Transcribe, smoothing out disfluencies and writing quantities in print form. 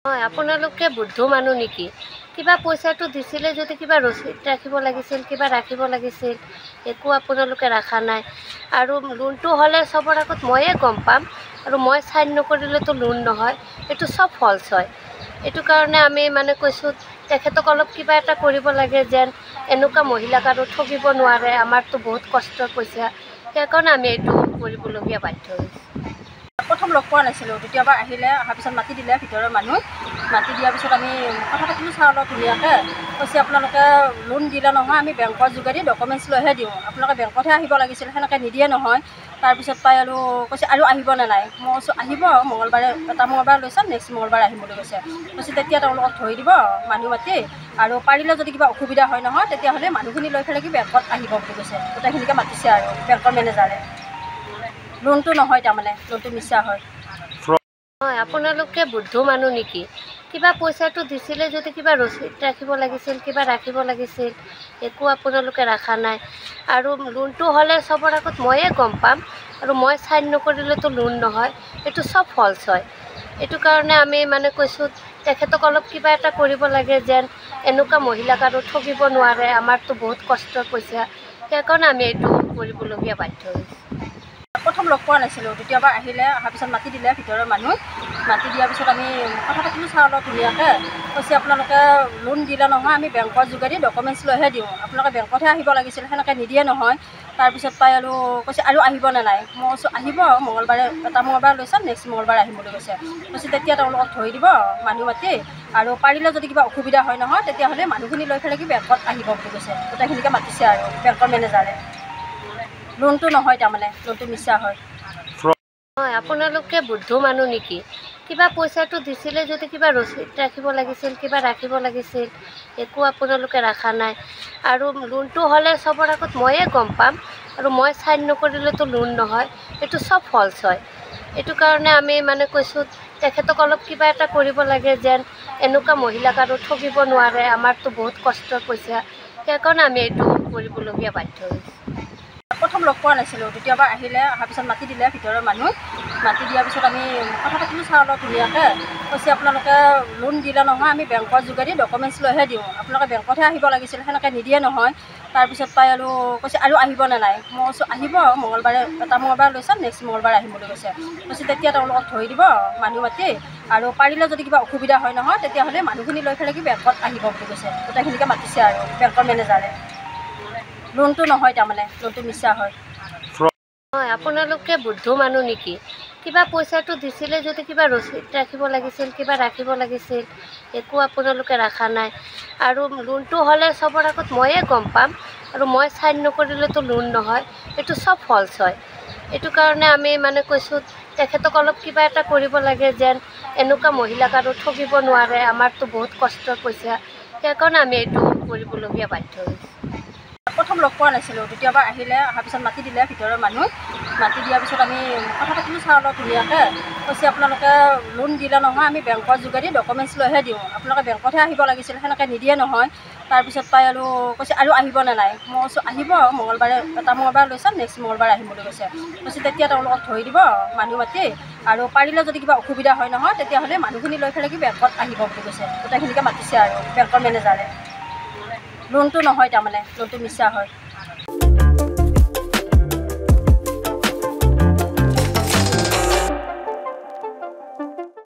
হয়, আপোনালোকে বুদ্ধ মানুহ নেকি? কিবা পইচাটো দিছিলে যদি কিবা ৰচিদ ৰাখিব লাগিছিল, কিবা ৰাখিব লাগিছিল। একো আপোনালোকে ৰাখা নাই। আৰু লোনটো হ'লে চবৰ আগত ময়ে গম পাম, আৰু মই চাইন নকৰিলেতো লোন নহয়। এইটো চব ফল্চ হয়। এইটো কাৰণে আমি কৈছোঁ তেখেতক অলপ কিবা এটা কৰিব লাগে, যেন এনেকুৱা মহিলাক আৰু ঠগিব নোৱাৰে। আমাৰতো বহুত কষ্টৰ পইচা, সেইকাৰণে আমি এইটো কৰিবলগীয়া বাধ্য হৈছোঁ। প্ৰথম লগ পোৱা নাছিলোঁ, দ্বিতীয়বাৰ আহিলে, অহাৰ পিছত মাতি দিলে ভিতৰৰ মানুহ। মাতি দিয়াৰ পিছত আমি কথা পাতিলোঁ চাওঁ অলপ ধুনীয়াকৈ। কৈছে আপোনালোকে লোন দিলে নহয়, আমি বেংকৰ যোগেদি ডকুমেণ্টছ লৈহে দিওঁ, আপোনালোকে বেংকতহে আহিব লাগিছিল, সেনেকৈ নিদিয়ে নহয়। তাৰপিছত পাই আৰু কৈছে আৰু আহিবনে নাই। মই কৈছোঁ আহিব, মঙলবাৰে এটা মঙলবাৰে লৈছে, নেক্সট মঙলবাৰে আহিম বুলি কৈছে। তেতিয়া তেওঁলোকক ধৰি দিব মানুহ মাতি, আৰু পাৰিলে যদি কিবা অসুবিধা হয় নহয়, তেতিয়াহ'লে মানুহখিনি লৈ পেলাই কি বেংকত আহিব বুলি কৈছে। গোটেইখিনিকে মাতিছে আৰু বেংকৰ মেনেজাৰে। লোনটো নহয়, তাৰমানে লোনটো মিছা হয়। হয়, আপোনালোকে বুদ্ধ মানুহ নেকি? কিবা পইচাটো দিছিলে যদি কিবা ৰচিদ ৰাখিব লাগিছিল, কিবা ৰাখিব লাগিছিল। একো আপোনালোকে ৰাখা নাই। আৰু লোনটো হ'লে চবৰ আগত ময়ে গম পাম, আৰু মই চাইন নকৰিলেতো লোন নহয়। এইটো চব ফল্চ হয়। এইটো কাৰণে আমি কৈছোঁ তেখেতক অলপ কিবা এটা কৰিব লাগে, যেন এনেকুৱা মহিলাক আৰু ঠগিব নোৱাৰে। আমাৰতো বহুত কষ্টৰ পইচা, সেইকাৰণে আমি এইটো কৰিবলগীয়া বাধ্য হৈছোঁ। প্ৰথম লগ পোৱা নাছিলোঁ, দ্বিতীয়বাৰ আহিলে, অহাৰ পিছত মাতি দিলে ভিতৰৰ মানুহ। মাতি দিয়াৰ পিছত আমি কথা পাতিলোঁ চাওঁ অলপ ধুনীয়াকৈ। কৈছে আপোনালোকে লোন দিলে নহয়, আমি বেংকৰ যোগেদি ডকুমেণ্টছ লৈহে দিওঁ, আপোনালোকে বেংকতহে আহিব লাগিছিল, সেনেকৈ নিদিয়ে নহয়। তাৰপিছত পাই আৰু কৈছে আৰু আহিবনে নাই। মই কৈছোঁ আহিব, মঙলবাৰে এটা মঙলবাৰে লৈছে, নেক্সট মঙলবাৰে আহিম বুলি কৈছে। তেতিয়া তেওঁলোকক ধৰি দিব মানুহ মাতি, আৰু পাৰিলে যদি কিবা অসুবিধা হয় নহয়, তেতিয়াহ'লে মানুহখিনি লৈ পেলাই কি বেংকত আহিব বুলি কৈছে। গোটেইখিনিকে মাতিছে আৰু বেংকৰ মেনেজাৰে। লোনটো নহয়, তাৰমানে লোনটো মিছা হয়। হয়, আপোনালোকে বুদ্ধ মানুহ নেকি? কিবা পইচাটো দিছিলে যদি কিবা ৰচিদ ৰাখিব লাগিছিল, কিবা ৰাখিব লাগিছিল। একো আপোনালোকে ৰাখা নাই। আৰু লোনটো হ'লে চবৰ আগত ময়ে গম পাম, আৰু মই চাইন নকৰিলেতো লোন নহয়। এইটো চব ফল্চ হয়। এইটো কাৰণে আমি কৈছোঁ তেখেতক অলপ কিবা এটা কৰিব লাগে, যেন এনেকুৱা মহিলাক আৰু ঠগিব নোৱাৰে। আমাৰতো বহুত কষ্টৰ পইচা, সেইকাৰণে আমি এইটো কৰিবলগীয়া বাধ্য হৈছোঁ। প্ৰথম লগ পোৱা নাছিলোঁ, দ্বিতীয়বাৰ আহিলে, অহাৰ পিছত মাতি দিলে ভিতৰৰ মানুহ। মাতি দিয়াৰ পিছত আমি কথা পাতিলোঁ চাওঁ অলপ ধুনীয়াকৈ। কৈছে আপোনালোকে লোন দিলে নহয়, আমি বেংকৰ যোগেদি ডকুমেণ্টছ লৈহে দিওঁ, আপোনালোকে বেংকতহে আহিব লাগিছিল, সেনেকৈ নিদিয়ে নহয়। তাৰপিছত পাই আৰু কৈছে আৰু আহিবনে নাই। মই কৈছোঁ আহিব, মঙলবাৰে এটা মঙলবাৰে লৈছে, নেক্সট মঙলবাৰে আহিম বুলি কৈছে। তেতিয়া তেওঁলোকক ধৰি দিব মানুহ মাতি, আৰু পাৰিলে যদি কিবা অসুবিধা হয় নহয়, তেতিয়াহ'লে মানুহখিনি লৈ পেলাই কি বেংকত আহিব বুলি কৈছে। গোটেইখিনিকে মাতিছে আৰু বেংকৰ মেনেজাৰে। লোনটো নহয়, তাৰমানে লোনটো মিছা হয়। হয়, আপোনালোকে বুদ্ধ মানুহ নেকি? কিবা পইচাটো দিছিলে যদি কিবা ৰচিদ ৰাখিব লাগিছিল, কিবা ৰাখিব লাগিছিল। একো আপোনালোকে ৰাখা নাই। আৰু লোনটো হ'লে চবৰ আগত ময়ে গম পাম, আৰু মই চাইন নকৰিলেতো লোন নহয়। এইটো চব ফল্চ হয়। এইটো কাৰণে আমি কৈছোঁ তেখেতক অলপ কিবা এটা কৰিব লাগে, যেন এনেকুৱা মহিলাক আৰু ঠগিব নোৱাৰে। আমাৰতো বহুত কষ্টৰ পইচা, সেইকাৰণে আমি এইটো কৰিবলগীয়া বাধ্য হৈছোঁ। প্ৰথম লগ পোৱা নাছিলোঁ, দ্বিতীয়বাৰ আহিলে, অহাৰ পিছত মাতি দিলে ভিতৰৰ মানুহ। মাতি দিয়াৰ পিছত আমি কথা পাতিলোঁ চাওঁ অলপ ধুনীয়াকৈ। কৈছে আপোনালোকে লোন দিলে নহয়, আমি বেংকৰ যোগেদি ডকুমেণ্টছ লৈহে দিওঁ, আপোনালোকে বেংকতহে আহিব লাগিছিল, সেনেকৈ নিদিয়ে নহয়। তাৰপিছত পাই আৰু কৈছে আৰু আহিবনে নাই। মই কৈছোঁ আহিব, মঙলবাৰে এটা মঙলবাৰে লৈছে, নেক্সট মঙলবাৰে আহিম বুলি কৈছে। তেতিয়া তেওঁলোকক ধৰি দিব মানুহ মাতি, আৰু পাৰিলে যদি কিবা অসুবিধা হয় নহয়, তেতিয়াহ'লে মানুহখিনি লৈ পেলাই কি বেংকত আহিব বুলি কৈছে। গোটেইখিনিকে মাতিছে আৰু বেংকৰ মেনেজাৰে। লোনটো নহয়, তাৰমানে লোনটো মিছা হয়।